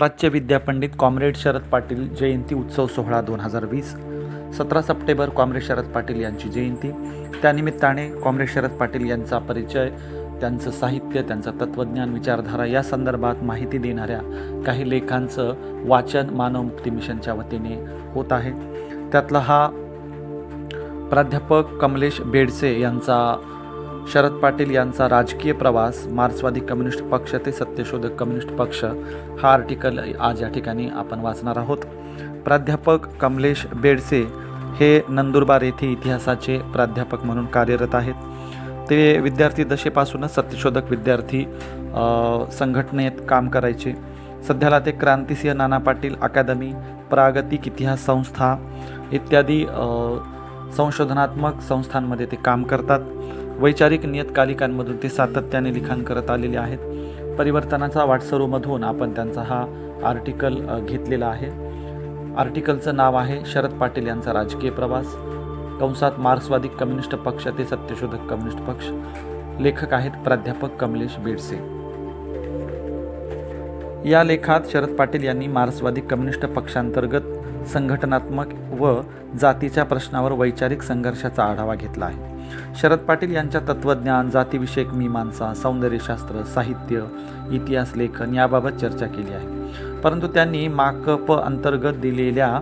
प्राच्य विद्यापंडित कॉम्रेड शरद पाटील जयंती उत्सव सोहळा 2020 17 सप्टेंबर कॉम्रेड शरद पाटील यांची जयंती। त्यानिमित्ताने कॉम्रेड शरद पाटील यांचा परिचय, त्यांचं साहित्य, त्यांचं तत्त्वज्ञान, विचारधारा या संदर्भात माहिती देणाऱ्या काही लेखांचं वाचन मानव मुक्ती मिशनच्या वतीने होत आहे। त्यातला हा प्राध्यापक कमलेश बेडसे यांचा शरद पाटील यांचा राजकीय प्रवास, मार्क्सवादी कम्युनिस्ट पक्ष ते सत्यशोधक कम्युनिस्ट पक्ष हा आर्टिकल आज या ठिकाणी आपण वाचणार आहोत। प्राध्यापक कमलेश बेडसे हे नंदुरबार येथे इतिहासाचे प्राध्यापक म्हणून कार्यरत आहेत। ते विद्यार्थी दशेपासूनच सत्यशोधक विद्यार्थी संघटनेत काम करायचे। सध्याला ते क्रांतिसिंह नाना पाटील अकादमी, प्रागतिक इतिहास संस्था इत्यादी संशोधनात्मक संस्थांमध्ये ते काम करतात। वैचारिक नियतकालिकांमधून ते सातत्याने लिखाण करत आलेले आहेत। परिवर्तनाचा वाटसरूमधून आपण त्यांचा हा आर्टिकल घेतलेला आहे। आर्टिकलचं नाव आहे शरद पाटील यांचा राजकीय प्रवास कंसात मार्क्सवादी कम्युनिस्ट पक्ष ते सत्यशोधक कम्युनिस्ट पक्ष। लेखक आहेत प्राध्यापक कमलेश बेडसे। या लेखात शरद पाटील यांनी मार्क्सवादी कम्युनिस्ट पक्षांतर्गत संघटनात्मक व जातीच्या प्रश्नावर वैचारिक संघर्षाचा आढावा घेतला आहे। शरद पाटील यांच्या तत्त्वज्ञान, जातीविषयक मीमांसा, सौंदर्यशास्त्र, साहित्य, इतिहास लेखन याबाबत चर्चा केली आहे। परंतु त्यांनी माकप अंतर्गत दिलेल्या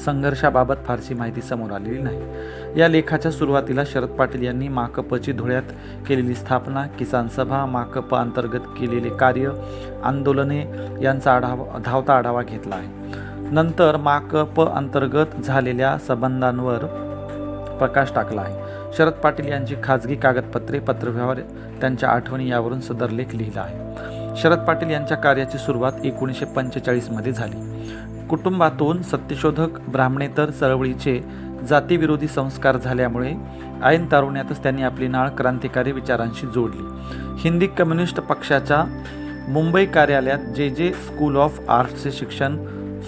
संघर्षाबाबत फारशी माहिती समोर आलेली नाही। या लेखाच्या सुरुवातीला शरद पाटील यांनी माकपची धुळ्यात केलेली स्थापना, किसान सभा, माकप अंतर्गत केलेले कार्य, आंदोलने यांचा धावता आढावा घेतला आहे। नंतर माकप अंतर्गत झालेल्या संबंधांवर प्रकाश टाकला आहे। शरद पाटील यांची खाजगी कागदपत्रे, पत्रव्यवहार, त्यांच्या आठवणी यावरून सदर लेख लिहिला आहे। शरद पाटील यांच्या कार्याची सुरुवात 1945 मध्ये झाली। कुटुंबातून सत्यशोधक ब्राह्मणेतर चळवळीचे जातीविरोधी संस्कार झाल्यामुळे ऐन तारुण्यातच त्यांनी आपली नाळ क्रांतिकारी विचारांशी जोडली। हिंदी कम्युनिस्ट पक्षाच्या मुंबई कार्यालयात जे स्कूल ऑफ आर्ट्सचे शिक्षण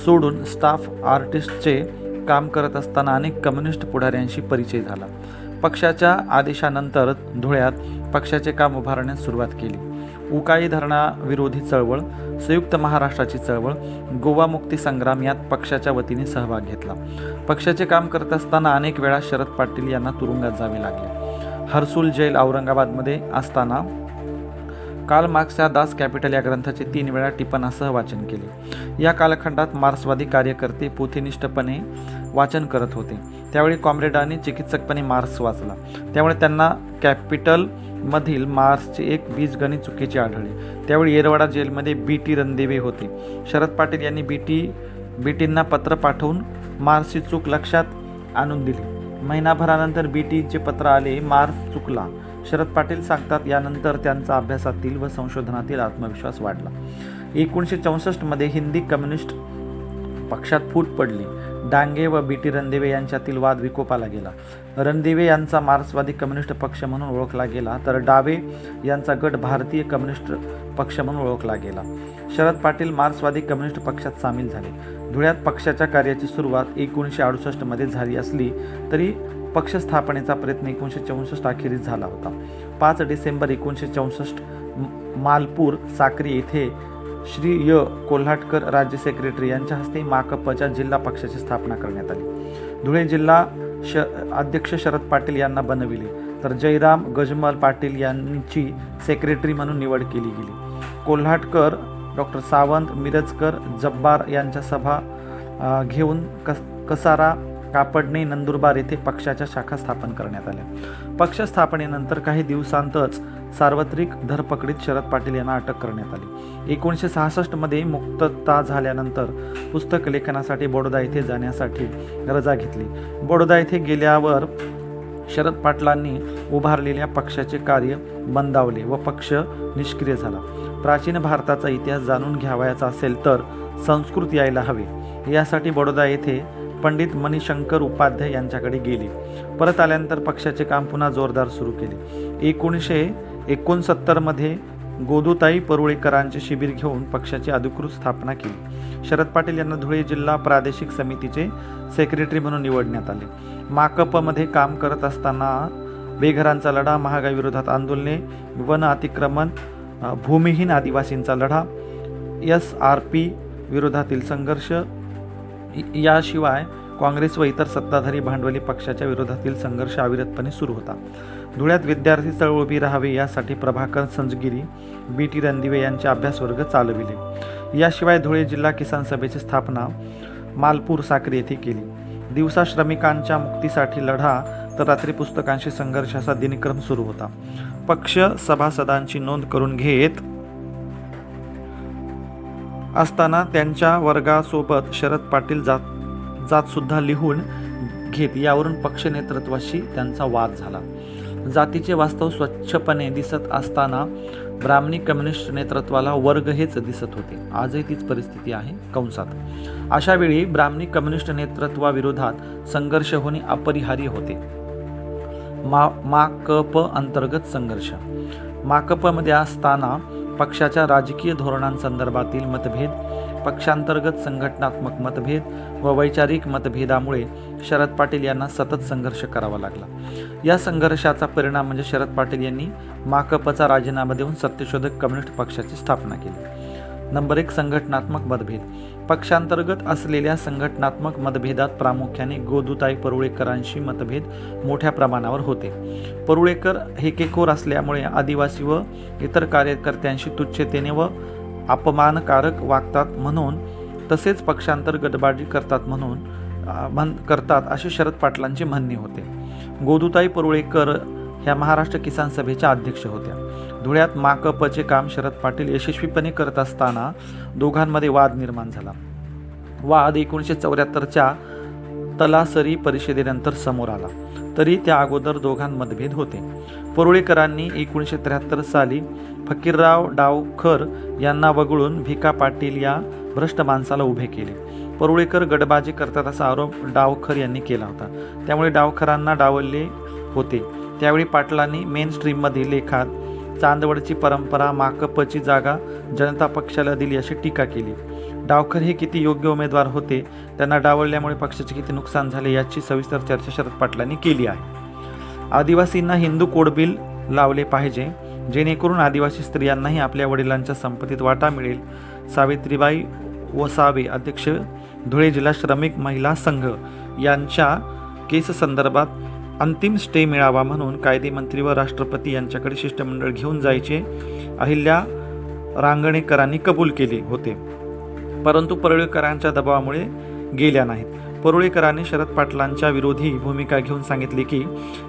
सोडून स्टाफ आर्टिस्टचे काम करत असताना अनेक कम्युनिस्ट पुढाऱ्यांशी परिचय झाला। पक्षाच्या आदेशानंतर धुळ्यात पक्षाचे काम उभारण्यास सुरुवात केली। उकाई धरणाविरोधी चळवळ, संयुक्त महाराष्ट्राची चळवळ, गोवा मुक्ती संग्राम यात पक्षाच्या वतीने सहभाग घेतला। पक्षाचे काम करत असताना अनेक वेळा शरद पाटील यांना तुरुंगात जावे लागले। हर्सुल जेल औरंगाबादमध्ये असताना कार्ल मार्क्सच्या दास कॅपिटल या ग्रंथाचे 3 वेळा टिपणासह वाचन केले। या कालखंडात मार्क्सवादी कार्यकर्ते पोथीनिष्ठपणे वाचन करत होते। त्यावेळी कॉम्रेडांनी चिकित्सकपणे मार्क्स वाचला, त्यामुळे त्यांना कॅपिटल मधील मार्क्सचे एक बीजगणित चुकीचे आढळले। त्यावेळी येरवडा जेलमध्ये बीटी रणदिवे होते। शरद पाटील यांनी बीटींना पत्र पाठवून मार्क्सची चूक लक्षात आणून दिली। महिनाभरानंतर बीटीचे पत्र आले, मार्क्स चुकला। शरद पाटील सांगतात, यानंतर त्यांचा अभ्यासातील व संशोधनातील आत्मविश्वास वाढला। 1964 मध्ये हिंदी कम्युनिस्ट पक्षात फूट पडली। डांगे व बीटी रणदिवे यांच्यातील वाद विकोपाला गेला। रणदिवे यांचा मार्क्सवादी कम्युनिस्ट पक्ष म्हणून ओळखला गेला, तर डावे यांचा गट भारतीय कम्युनिस्ट पक्ष म्हणून ओळखला गेला। शरद पाटील मार्क्सवादी कम्युनिस्ट पक्षात सामील झाले। धुळ्यात पक्षाच्या कार्याची सुरुवात 1968 मध्ये झाली असली तरी पक्ष स्थापनेचा प्रयत्न 1964 अखेरीस झाला होता। 5 डिसेंबर 1964 मालपूर साक्री येथे श्री य. कोल्हाटकर राज्य सेक्रेटरी यांच्या हस्ते माकपच्या जिल्हा पक्षाची स्थापना करण्यात आली। धुळे जिल्हा अध्यक्ष शरद पाटील यांना बनविले, तर जयराम गजमल पाटील यांची सेक्रेटरी म्हणून निवड केली गेली। कोल्हाटकर, डॉक्टर सावंत, मिरजकर, जब्बार यांच्या सभा घेऊन कसारा, कापडणे, नंदुरबार येथे पक्षाच्या शाखा स्थापन करण्यात आल्या। पक्ष स्थापनेनंतर काही दिवसांतच सार्वत्रिक धरपकडीत शरद पाटील यांना अटक करण्यात आली। 1966 मध्ये मुक्तता झाल्यानंतर पुस्तक लेखनासाठी बडोदा येथे जाण्यासाठी रजा घेतली। बडोदा येथे गेल्यावर शरद पाटलांनी उभारलेल्या पक्षाचे कार्य मंदावले व पक्ष निष्क्रिय झाला। प्राचीन भारताचा इतिहास जाणून घ्यावयाचा असेल तर संस्कृत यायला हवे, यासाठी बडोदा येथे पंडित मणिशंकर उपाध्याय यांच्याकडे गेले। परत आल्यानंतर पक्षाचे काम पुन्हा जोरदार सुरू केले। 1969 मध्ये गोदूताई परुळेकरांचे शिबिर घेऊन पक्षाची अधिकृत स्थापना केली। शरद पाटील यांना धुळे जिल्हा प्रादेशिक समितीचे सेक्रेटरी म्हणून निवडण्यात आले। माकपमध्ये काम करत असताना बेघरांचा लढा, महागाई विरोधात आंदोलने, वन अतिक्रमण, भूमिहीन आदिवासींचा लढा, SRP विरोधातील संघर्ष याशिवाय काँग्रेस व इतर सत्ताधारी भांडवली पक्षाच्या विरोधातील संघर्ष अविरतपणे सुरू होता. धुळ्यात विद्यार्थी चळवळ उभी राहावी यासाठी प्रभाकर संजगिरी, BT रणदिवे यांचे अभ्यासवर्ग चालविले. याशिवाय धुळे जिल्हा किसान सभेची स्थापना मालपूर साक्री येथे केली. दिवसा श्रमिकांच्या मुक्तीसाठी लढा तर रात्री पुस्तकांशी संघर्षाचा दिनक्रम सुरू होता. पक्ष सभासदांची नोंद करून घेत असताना त्यांच्या वर्गासोबत शरद पाटील जात सुद्धा लिहून घेत. यावरून पक्ष नेतृत्वाशी त्यांचा वाद झाला. जातीचे वास्तव स्वच्छपणे दिसत असताना ब्राह्मणी कम्युनिस्ट नेतृत्वाला वर्ग हेच दिसत होते. आजही तीच परिस्थिती आहे कंसात. अशा वेळी ब्राह्मणी कम्युनिस्ट नेतृत्वाविरोधात संघर्ष होणे अपरिहार्य होते. माकप अंतर्गत संघर्ष. माकपमध्ये असताना पक्षाच्या राजकीय धोरणांसंदर्भातील मतभेद, पक्षांतर्गत संघटनात्मक मतभेद व वैचारिक मतभेदामुळे शरद पाटील यांना सतत संघर्ष करावा लागला. या संघर्षाचा परिणाम म्हणजे शरद पाटील यांनी माकपचा राजीनामा देऊन सत्यशोधक कम्युनिस्ट पक्षाची स्थापना केली. नंबर 1. संघटनात्मक मतभेद. पक्षांतर्गत असलेल्या संघटनात्मक मतभेदात प्रामुख्याने गोदूताई परुळेकरांशी मतभेद मोठ्या प्रमाणावर होते. परुळेकर हेकेखोर असल्यामुळे आदिवासी व इतर कार्यकर्त्यांशी तुच्छतेने व अपमानकारक वागतात म्हणून, तसेच पक्षांतर गटबाजी करतात असे शरद पाटलांचे म्हणणे होते. गोदूताई परुळेकर ह्या महाराष्ट्र किसान सभेच्या अध्यक्ष होत्या. धुळ्यात माकपचे काम शरद पाटील यशस्वीपणे करत असताना दोघांमध्ये वाद निर्माण झाला. वाद 1974च्या तलासरी परिषदेनंतर समोर आला, तरी त्या अगोदर दोघांत मतभेद होते. परुळेकरांनी 1973 साली फकीरराव डावखर यांना वगळून भिका पाटील या भ्रष्ट माणसाला उभे केले. परुळेकर गटबाजी करतात असा आरोप डावखर यांनी केला होता. त्यामुळे डावखरांना डावलले होते. त्यावेळी पाटलांनी मेन स्ट्रीममधील लेखात चांदवडची परंपरा माकपची जागा जनता पक्षाला दिली अशी टीका केली. डावखर हे किती योग्य उमेदवार होते, त्यांना डावलल्यामुळे पक्षाचे किती नुकसान झाले याची सविस्तर चर्चा शरद पाटलांनी केली आहे. आदिवासींना हिंदू कोड बिल लावले पाहिजे, जेणेकरून आदिवासी स्त्रियांनाही आपल्या वडिलांच्या संपत्तीत वाटा मिळेल. सावित्रीबाई वसावे, अध्यक्ष धुळे जिल्हा श्रमिक महिला संघ यांच्या केससंदर्भात अंतिम स्टे मिळावा म्हणून कायदेमंत्री व राष्ट्रपती यांच्याकडे शिष्टमंडळ घेऊन जायचे अहिल्या रांगणेकरांनी कबूल केले होते, परंतु परुळेकरांच्या दबावामुळे गेल्या नाहीत. परुळेकरांनी शरद पाटलांच्या विरोधी भूमिका घेऊन सांगितले की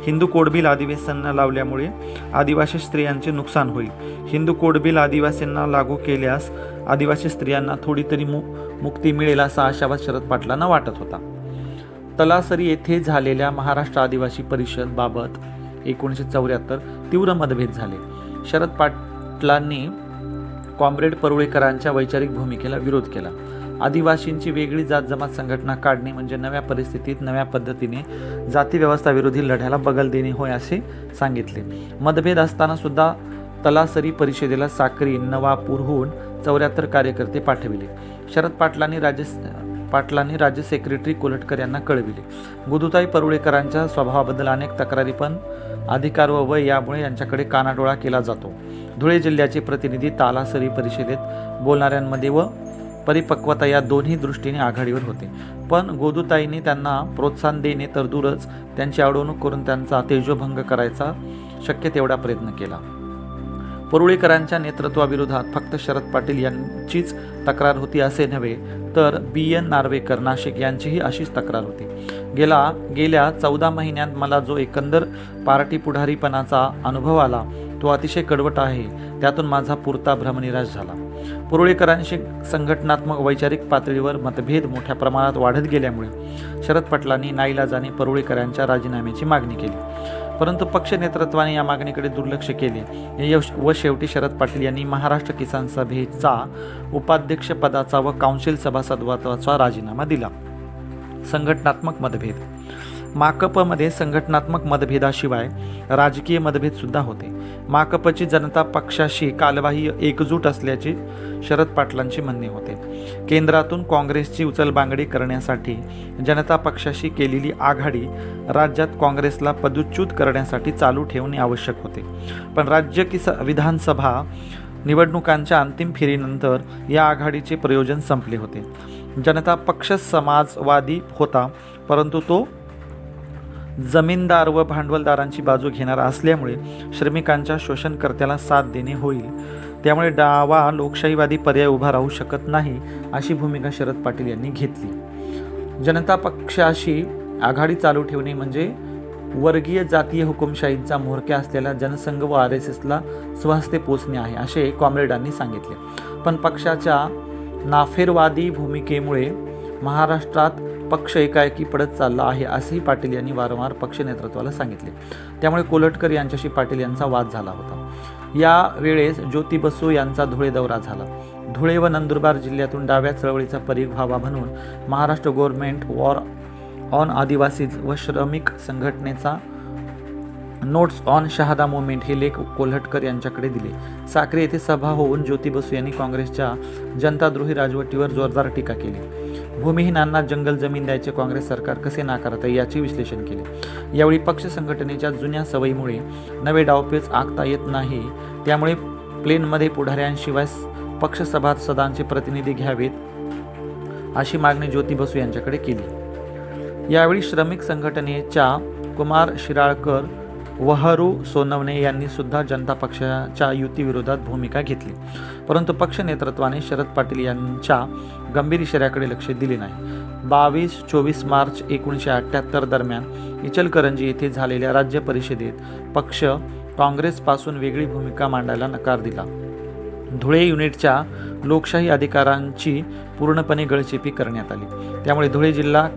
हिंदू कोड बिल आदिवासींना लावल्यामुळे आदिवासी स्त्रियांचे नुकसान होईल. हिंदू कोड बिल आदिवासींना लागू केल्यास आदिवासी स्त्रियांना थोडी तरी मुक्ती मिळेल असा आशावाद शरद पाटलांना वाटत होता. तलासरी येथे झालेल्या महाराष्ट्र आदिवासी परिषद बाबत 1974 तीव्र मतभेद झाले. शरद पाटलांनी कॉम्रेड परुळेकरांच्या वैचारिक भूमिकेला विरोध केला. आदिवासींची वेगळी जात जमात संघटना काढणे म्हणजे नव्या परिस्थितीत नव्या पद्धतीने जाती व्यवस्था विरोधी लढ्याला बगल देणे होय असे सांगितले. मतभेद असताना सुद्धा तलासरी परिषदेला साक्री, नवापूरहून 74 कार्यकर्ते पाठविले. शरद पाटलांनी राज्य सेक्रेटरी कोलटकर यांना कळविले. गोदूताई परुळेकरांच्या स्वभावाबद्दल अनेक तक्रारी, पण अधिकार व वय यामुळे यांच्याकडे कानाडोळा केला जातो. धुळे जिल्ह्याचे प्रतिनिधी तलासरी परिषदेत बोलणाऱ्यांमध्ये व परिपक्वता या दोन्ही दृष्टीने आघाडीवर होते, पण गोदूताईंनी त्यांना प्रोत्साहन देणे तर दूरच त्यांची अडवणूक करून त्यांचा तेजोभंग करायचा शक्य तेवढा प्रयत्न केला. परुळेकरांच्या नेतृत्वाविरोधात फक्त शरद पाटील यांचीच तक्रार होती असे नव्हे, तर BN नार्वेकर नाशिक यांचीही अशीच तक्रार होती. गेल्या 14 महिन्यात मला जो एकंदर पार्टी पुढारीपणाचा अनुभव आला तो अतिशय कडवट आहे. त्यातून माझा पुरता भ्रमनिराश झाला. परुळेकरांशी संघटनात्मक वैचारिक पातळीवर मतभेद मोठ्या प्रमाणात वाढत गेल्यामुळे शरद पाटलांनी नाईलाजाने परुळेकरांच्या राजीनाम्याची मागणी केली, परंतु पक्ष नेतृत्वाने या मागणीकडे दुर्लक्ष केले व शेवटी शरद पाटील यांनी महाराष्ट्र किसान सभेचा उपाध्यक्षपदाचा व काउन्सिल सभासदत्वाचा राजीनामा दिला. संघटनात्मक मतभेद. माकपमध्ये संघटनात्मक मतभेदाशिवाय राजकीय मतभेद सुद्धा होते. माकपची जनता पक्षाशी कालबाह्य एकजूट असल्याचे शरद पाटलांचे म्हणणे होते. केंद्रातून काँग्रेसची उचलबांगडी करण्यासाठी जनता पक्षाशी केलेली आघाडी राज्यात काँग्रेसला पदच्युत करण्यासाठी चालू ठेवणे आवश्यक होते, पण विधानसभा निवडणुकांच्या अंतिम फेरीनंतर या आघाडीचे प्रयोजन संपले होते. जनता पक्ष समाजवादी होता, परंतु तो जमीनदार व भांडवलदारांची बाजू घेणारा असल्यामुळे श्रमिकांच्या शोषणकर्त्याला साथ देणे होईल. त्यामुळे डावा लोकशाहीवादी पर्याय उभा राहू शकत नाही, अशी भूमिका शरद पाटील यांनी घेतली. जनता पक्षाशी आघाडी चालू ठेवणे म्हणजे वर्गीय जातीय हुकुमशाहीचा म्होरक्या असलेल्या जनसंघ व RSSला स्वहस्ते पोचणे आहे, असे कॉम्रेडांनी सांगितले. पण पक्षाच्या नाफेरवादी भूमिकेमुळे महाराष्ट्रात पक्ष एकाएकी पडत चालला आहे, असेही पाटील यांनी वारंवार पक्ष नेतृत्वाला सांगितले. त्यामुळे कोलटकर यांच्याशी पाटील यांचा वाद झाला होता. या वेळेस ज्योती बसू यांचा धुळे दौरा झाला. धुळे व नंदुरबार जिल्ह्यातून डाव्या चळवळीचा परीघ व्हावा म्हणून Maharashtra government war on Adivasis व श्रमिक संघटनेचा नोट्स ऑन शहादा मुवमेंट हे लेख कोल्हटकर यांच्याकडे दिले. साक्री येथे सभा होऊन ज्योती बसू यांनी काँग्रेसच्या जनताद्रोही राजवटीवर जोरदार टीका केली. भूमिहीनांना जंगल जमीन द्यायचे काँग्रेस सरकार कसे नाकारते याचे विश्लेषण केले. यावेळी पक्ष संघटनेच्या जुन्या सवयीमुळे नवे डावपेच आखता येत नाही, त्यामुळे प्लेनमध्ये पुढाऱ्यांशिवाय पक्ष सभासदांचे प्रतिनिधी घ्यावेत, अशी मागणी ज्योती बसू यांच्याकडे केली. यावेळी श्रमिक संघटनेच्या कुमार शिराळकर, वहरू सोनवणे यांनी सुद्धा जनता पक्षाच्या युतीविरोधात भूमिका घेतली. परंतु पक्ष नेतृत्वाने शरद पाटील यांच्या गंभीर इशाऱ्याकडे लक्ष दिले नाही. 22-24 मार्च 1978 दरम्यान इचलकरंजी येथे झालेल्या राज्य परिषदेत पक्ष काँग्रेसपासून वेगळी भूमिका मांडायला नकार दिला. धुळे युनिटच्या लोकशाही अधिकारांची पूर्णपणे गळचेपी करण्यात आली. त्यामुळे धुळे जिल्हा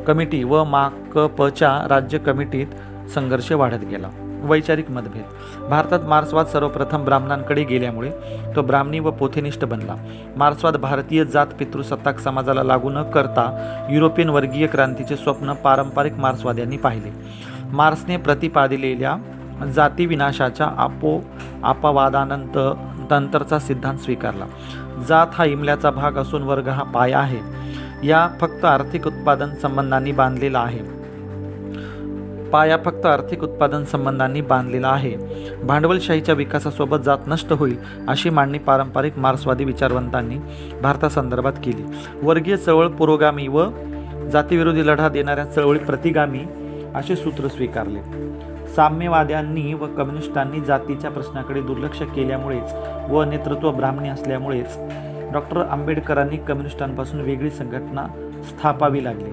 कमिटी व माकपच्या राज्य कमिटीत संघर्ष वाढत गेला. वैचारिक मतभेद. भारतात मार्क्सवाद सर्वप्रथम ब्राह्मणांकडे गेल्यामुळे तो ब्राह्मणी व पोथेनिष्ठ बनला. मार्क्सवाद भारतीय जात पितृसत्ताक समाजाला लागू न करता युरोपियन वर्गीय क्रांतीचे स्वप्न पारंपरिक मार्क्सवाद्यांनी पाहिले. मार्क्सने प्रतिपादिलेल्या जाती विनाशाच्या अपवादानंतरचा सिद्धांत स्वीकारला. जात हा इमल्याचा भाग असून वर्ग हा पाया आहे. या फक्त आर्थिक उत्पादन संबंधांनी बांधलेला आहे. भांडवलशाहीच्या विकासासोबत जात नष्ट होईल, अशी मांडणी पारंपरिक मार्क्सवादी विचारवंतांनी भारतासंदर्भात केली. वर्गीय चळवळ पुरोगामी व जातीविरोधी लढा देणाऱ्या चळवळी प्रतिगामी असे सूत्र स्वीकारले. साम्यवाद्यांनी व कम्युनिस्टांनी जातीच्या प्रश्नाकडे दुर्लक्ष केल्यामुळेच व नेतृत्व ब्राह्मणी असल्यामुळेच डॉक्टर आंबेडकरांनी कम्युनिस्टांपासून वेगळी संघटना स्थापावी लागली.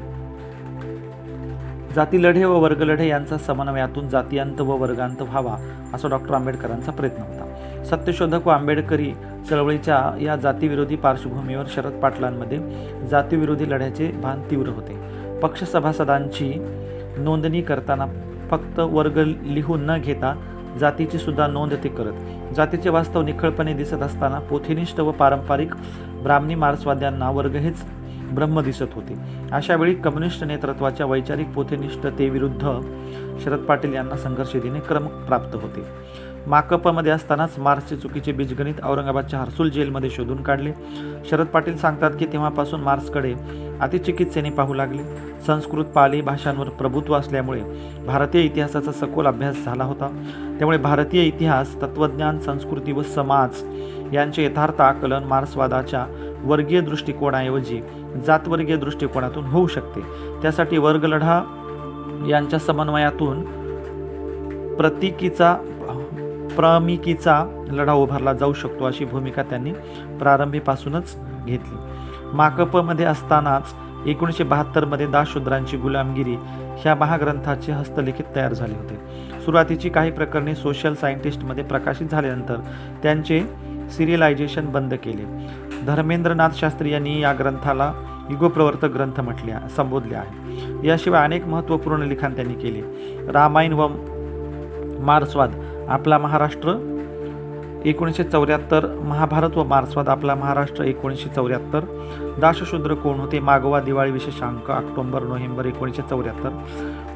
जातीलढे व वर्गलढे यांचा समन्वयातून जातीयांत व वर्गांत व्हावा, असा डॉक्टर आंबेडकरांचा प्रयत्न होता. सत्यशोधक व आंबेडकरी चळवळीच्या या जातीविरोधी पार्श्वभूमीवर शरद पाटलांमध्ये जातीविरोधी लढ्याचे भान तीव्र होते. पक्ष सभासदांची नोंदणी करताना फक्त वर्ग लिहून न घेता जातीची सुद्धा नोंद ते करत. जातीचे वास्तव निखळपणे दिसत असताना पोथीनिष्ठ व पारंपरिक ब्राह्मणी मार्क्सवाद्यांना वर्ग हेच ब्रह्म दिसत होते. अशा वेळी कम्युनिस्ट नेतृत्वाच्या वैचारिक पोथेनिष्ठतेविरुद्ध शरद पाटील यांना संघर्ष देणे क्रम प्राप्त होते. माकपमध्ये असतानाच मार्क्सचे चुकीचे बीजगणित औरंगाबादच्या हर्सुल जेलमध्ये शोधून काढले. शरद पाटील सांगतात की तेव्हापासून मार्क्सकडे अतिचिकित्सेने पाहू लागले. संस्कृत पाली भाषांवर प्रभुत्व असल्यामुळे भारतीय इतिहासाचा सखोल अभ्यास झाला होता. त्यामुळे भारतीय इतिहास, तत्त्वज्ञान, संस्कृती व समाज यांचे यथार्थ आकलन मार्क्सवादाच्या वर्गीय दृष्टिकोनाऐवजी जातवर्गीय दृष्टिकोनातून होऊ शकते. त्यासाठी वर्गलढा यांच्या समन्वयातून प्रमिकीचा लढा उभारला जाऊ शकतो, अशी भूमिका त्यांनी प्रारंभीपासूनच घेतली. माकपमध्ये असतानाच 1972 दासशूद्रांची गुलामगिरी ह्या महाग्रंथाचे हस्तलिखित तयार झाले होते. सुरुवातीची काही प्रकरणे सोशल सायंटिस्टमध्ये प्रकाशित झाल्यानंतर त्यांचे सिरियलायझेशन बंद केले. धर्मेंद्रनाथ शास्त्री यांनी या ग्रंथाला युगप्रवर्तक ग्रंथ संबोधले आहे. याशिवाय अनेक महत्त्वपूर्ण लिखाण त्यांनी केले. रामायण व मार्क्सवाद आपला महाराष्ट्र 1974, महाभारत व मार्क्सवाद आपला महाराष्ट्र 1974, दासशूद्र कोण होते, मागोवा दिवाळी विशेषांक ऑक्टोबर-नोव्हेंबर 1974,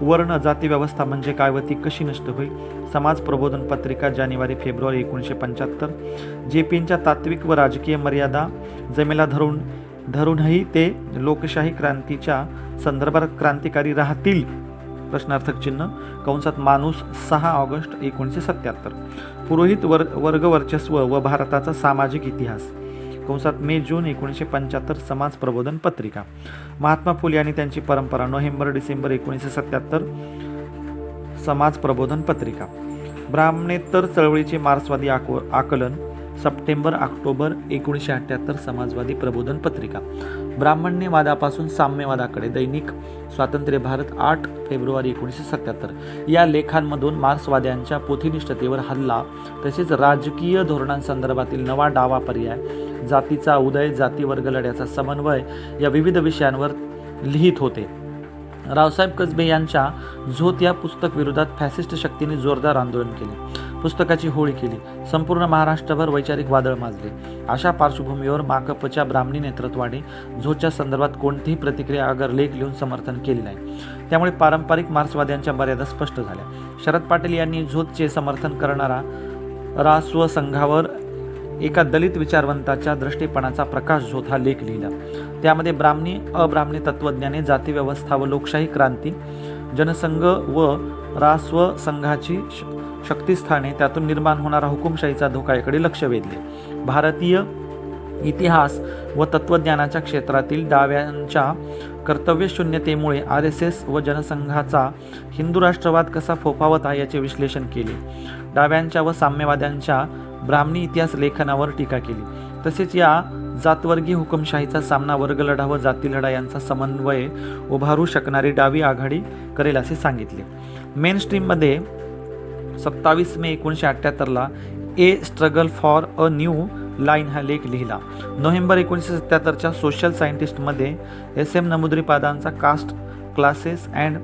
वर्ण जाती व्यवस्था म्हणजे काय व ती कशी नष्ट होईल, समाज प्रबोधन पत्रिका जानेवारी-फेब्रुवारी 1975, जेपींच्या तात्विक व राजकीय मर्यादा जमेला धरूनही ते लोकशाही क्रांतीच्या संदर्भात क्रांतिकारी राहतील प्रश्नार्थक चिन्ह कंसात माणूस 6 ऑगस्ट 1977. पुरोहित वर्गवर्चस्व व भारताचा सामाजिक इतिहास कंसात मे जून 1975 समाज प्रबोधन पत्रिका. महात्मा फुले आणि त्यांची परंपरा नोव्हेंबर डिसेंबर 1977 समाज प्रबोधन पत्रिका. ब्राह्मणेतर चळवळीचे मार्क्सवादी आकलन सप्टेंबर ऑक्टोबर 1978 समाजवादी प्रबोधन पत्रिका. ब्राह्मण्यवादापासून साम्यवादाकडे दैनिक स्वातंत्र्य भारत 8 फेब्रुवारी 1977. या लेखांमधून मार्क्सवाद्यांच्या पोथीनिष्ठतेवर हल्ला तसेच राजकीय धोरणांसंदर्भातील नवा डावा पर्याय, जातीचा उदय, जाती वर्ग लढ्याचा समन्वय या विविध विषयांवर लिहित होते. रावसाहेब कसबे यांच्या झोत या पुस्तक विरोधात फॅसिस्ट शक्तीने जोरदार आंदोलन केले. पुस्तकाची होळी केली. संपूर्ण महाराष्ट्रभर वैचारिक वादळ माजले. अशा पार्श्वभूमीवर माकपच्या ब्राह्मणी नेतृत्वाने झोतच्या संदर्भात कोणतीही प्रतिक्रिया अगर लेख लिहून समर्थन केले नाही. त्यामुळे पारंपरिक मार्क्सवाद्यांच्या मर्यादा स्पष्ट झाल्या. शरद पाटील यांनी झोतचे समर्थन करणारा रास्व संघावर एका दलित विचारवंताच्या दृष्टीपणाचा प्रकाश झोत हा लेख लिहिला. त्यामध्ये ब्राह्मणी अब्राह्मणी तत्त्वज्ञाने, जातीव्यवस्था व लोकशाही क्रांती, जनसंघ व रास्व संघाची शक्तिस्थाने, त्यातून निर्माण होणारा हुकुमशाहीचा धोका याकडे लक्ष वेधले. भारतीय इतिहास व तत्त्वज्ञानाच्या क्षेत्रातील डाव्यांच्या कर्तव्यशून्यतेमुळे RSS व जनसंघाचा हिंदू राष्ट्रवाद कसा फोफावत आहे याचे विश्लेषण केले. डाव्यांच्या व साम्यवाद्यांच्या ब्राह्मणी इतिहास लेखनावर टीका केली. तसेच या जातवर्गीय हुकुमशाहीचा सामना वर्गलढा व जातीलढा यांचा समन्वय उभारू शकणारी डावी आघाडी करेल असे सांगितले. मेन स्ट्रीममध्ये 27 May 1978 a struggle for a new line हा लेख लिहिला. नोव्हेंबर 1977 सोशल सायंटिस्टमध्ये SM नमुद्रीपादांचा caste classes and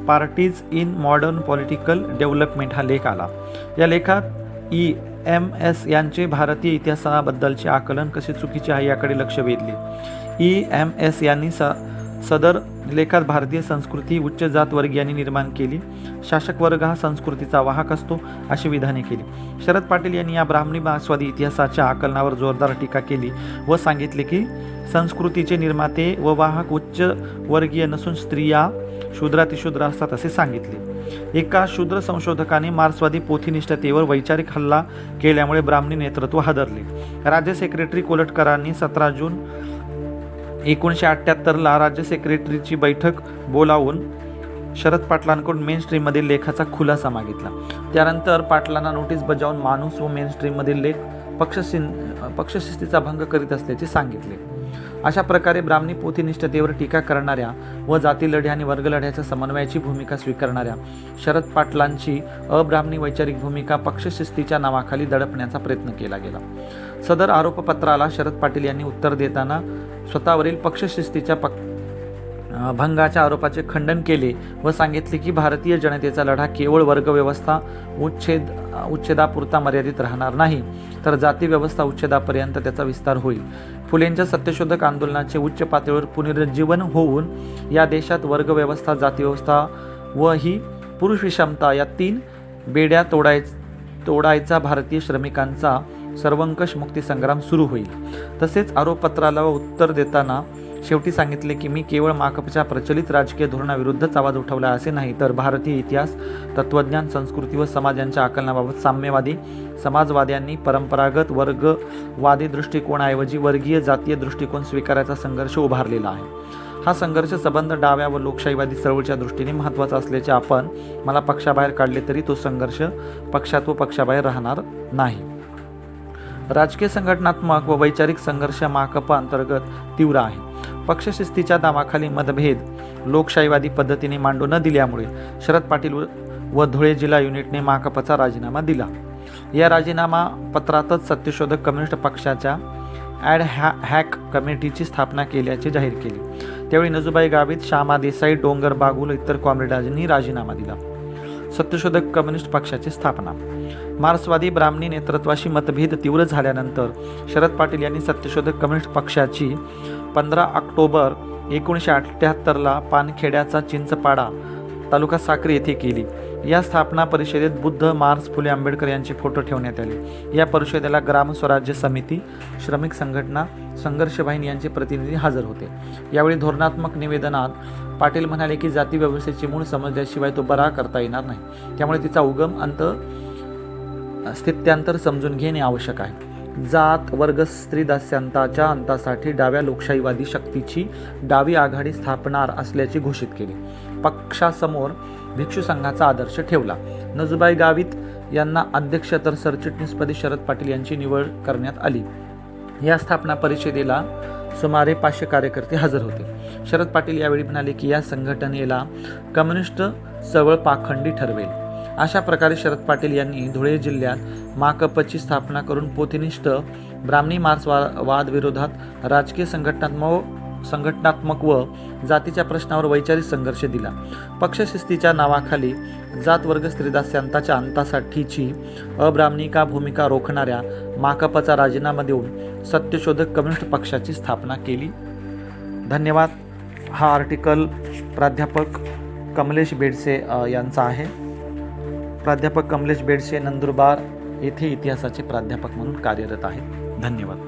parties in modern political development हा लेख आला. या लेखात EMS यांचे भारतीय इतिहासाबद्दलचे आकलन कसे चुकीचे आहे याकडे लक्ष वेधले. EMS यांनी सदर लेखात भारतीय संस्कृती उच्च जात वर्गीयांनी निर्माण केली, शासक वर्ग हा संस्कृतीचा वाहक असतो अशी विधाने केली. शरद पाटील यांनी या ब्राह्मणी मार्क्सवादी इतिहासाच्या आकलनावर जोरदार टीका केली व सांगितले की संस्कृतीचे निर्माते व वाहक उच्च वर्गीय नसून स्त्रिया शूद्रातिशूद्र असतात असे सांगितले. एका शूद्र संशोधकाने मार्क्सवादी पोथीनिष्ठतेवर वैचारिक हल्ला केल्यामुळे ब्राह्मणी नेतृत्व हादरले. राज्य सेक्रेटरी कोलटकरांनी 17 जून 1978 राज्य सेक्रेटरीची बैठक बोलावून शरद पाटलांकडून मेन स्ट्रीममधील लेखाचा खुलासा मागितला. त्यानंतर पाटलांना नोटीस बजावून माणूस व मेन स्ट्रीममधील लेख पक्षशिस्तीचा भंग करीत असल्याचे सांगितले. अशा प्रकारे ब्राह्मणी पोथीनिष्ठतेवर टीका करणाऱ्या व जातीलढ्या आणि वर्गलढ्याच्या समन्वयाची भूमिका स्वीकारणाऱ्या शरद पाटलांची अब्राह्मणी वैचारिक भूमिका पक्षशिस्तीच्या नावाखाली दडपण्याचा प्रयत्न केला गेला. सदर आरोपपत्राला शरद पाटील यांनी उत्तर देताना स्वतःवरील पक्षशिस्तीच्या भंगाच्या आरोपाचे खंडन केले व सांगितले की भारतीय जनतेचा लढा केवळ वर्गव्यवस्था उच्छेदापुरता मर्यादित राहणार नाही, तर जाती व्यवस्था उच्छेदापर्यंत त्याचा विस्तार होईल. फुलेंच्या सत्यशोधक आंदोलनाचे उच्च पातळीवर पुनरुज्जीवन होऊन या देशात वर्गव्यवस्था, जातीव्यवस्था व ही पुरुष विषमता या 3 बेड्या तोडायचा भारतीय श्रमिकांचा सर्वंकष मुक्तीसंग्राम सुरू होईल. तसेच आरोपपत्राला उत्तर देताना शेवटी सांगितले की मी केवळ माकपच्या प्रचलित राजकीय धोरणाविरुद्धच आवाज उठवला असे नाही, तर भारतीय इतिहास, तत्त्वज्ञान, संस्कृती व समाज यांच्या आकलनाबाबत साम्यवादी समाजवाद्यांनी परंपरागत वर्गवादी दृष्टिकोनाऐवजी वर्गीय जातीय दृष्टिकोन स्वीकारायचा संघर्ष उभारलेला आहे. हा संघर्ष संबंध डाव्या व लोकशाहीवादी चळवळीच्या दृष्टीने महत्त्वाचा असल्याचे आपण मला पक्षाबाहेर काढले तरी तो संघर्ष पक्षात व पक्षाबाहेर राहणार नाही. राजकीय संघटनात्मक व वैचारिक संघर्ष माकपा अंतर्गत तीव्र आहे. पक्षशिस्तीच्या नावाखाली मतभेद लोकशाहीवादी पद्धतीने मांडू न दिल्यामुळे शरद पाटील व धुळे जिल्हा युनिटने माकपचा राजीनामा दिला. या राजीनामा पत्रातच सत्यशोधक कम्युनिस्ट पक्षाच्या ॲड हॅक कमिटीची स्थापना केल्याचे जाहीर केले. त्यावेळी नजुबाई गावित, श्यामा देसाई, डोंगर बागुल इतर कॉम्रेडांनी राजीनामा दिला. सत्यशोधक कम्युनिस्ट पक्षाची स्थापना. मार्क्सवादी ब्राह्मणी नेतृत्वाशी मतभेद तीव्र झाल्यानंतर शरद पाटील यांनी सत्यशोधक कम्युनिस्ट पक्षाची 15 ऑक्टोबर 1978 पानखेड्याचा चिंचपाडा तालुका साक्री येथे केली. या स्थापना परिषदेत बुद्ध, मार्क्स, फुले आंबेडकर यांचे फोटो ठेवण्यात आले। या परिषदेला ग्राम स्वराज्य समिती, श्रमिक संघटना, संघर्ष वाहिनी यांचे प्रतिनिधी हजर होते। यावेळी धोरणात्मक निवेदनात पाटील म्हणाले की जाती व्यवस्थेची मूळ समजल्याशिवाय तो बरा करता येणार नाही, त्यामुळे तिचा उगम अंत स्थित्यांतर समजून घेणे आवश्यक आहे। जात वर्ग स्त्री दास्यांताच्या अंतासाठी डाव्या लोकशाहीवादी शक्तीची डावी आघाडी स्थापणार असल्याचे घोषित केले। पक्षासमोर भिक्षू संघाचा आदर्श ठेवला। नजुबाई गावित यांना अध्यक्ष तर सरचिटणीसपदी शरद पाटील यांची निवड करण्यात आली। या स्थापना परिषदेला सुमारे 500 कार्यकर्ते हजर होते। शरद पाटील यावेळी म्हणाले की या संघटनेला कम्युनिस्ट चळवळ पाखंडी ठरवेल। अशा प्रकारे शरद पाटील यांनी धुळे जिल्ह्यात माकपची स्थापना करून पोथीनिष्ठ ब्राह्मणी मार्क्सवाद विरोधात राजकीय संघटनात्मक व जातीच्या प्रश्नावर वैचारिक संघर्ष दिला। पक्षशिस्तीच्या नावाखाली जात वर्ग स्त्रीदास्यांताच्या अंतासाठीची अब्राह्मणिका भूमिका रोखणाऱ्या माकपचा राजीनामा देऊन सत्यशोधक कम्युनिस्ट पक्षाची स्थापना केली। धन्यवाद। हा आर्टिकल प्राध्यापक कमलेश बेडसे यांचा आहे। प्राध्यापक कमलेश बेडसे नंदुरबार येथे इतिहासाचे प्राध्यापक म्हणून कार्यरत आहेत। धन्यवाद।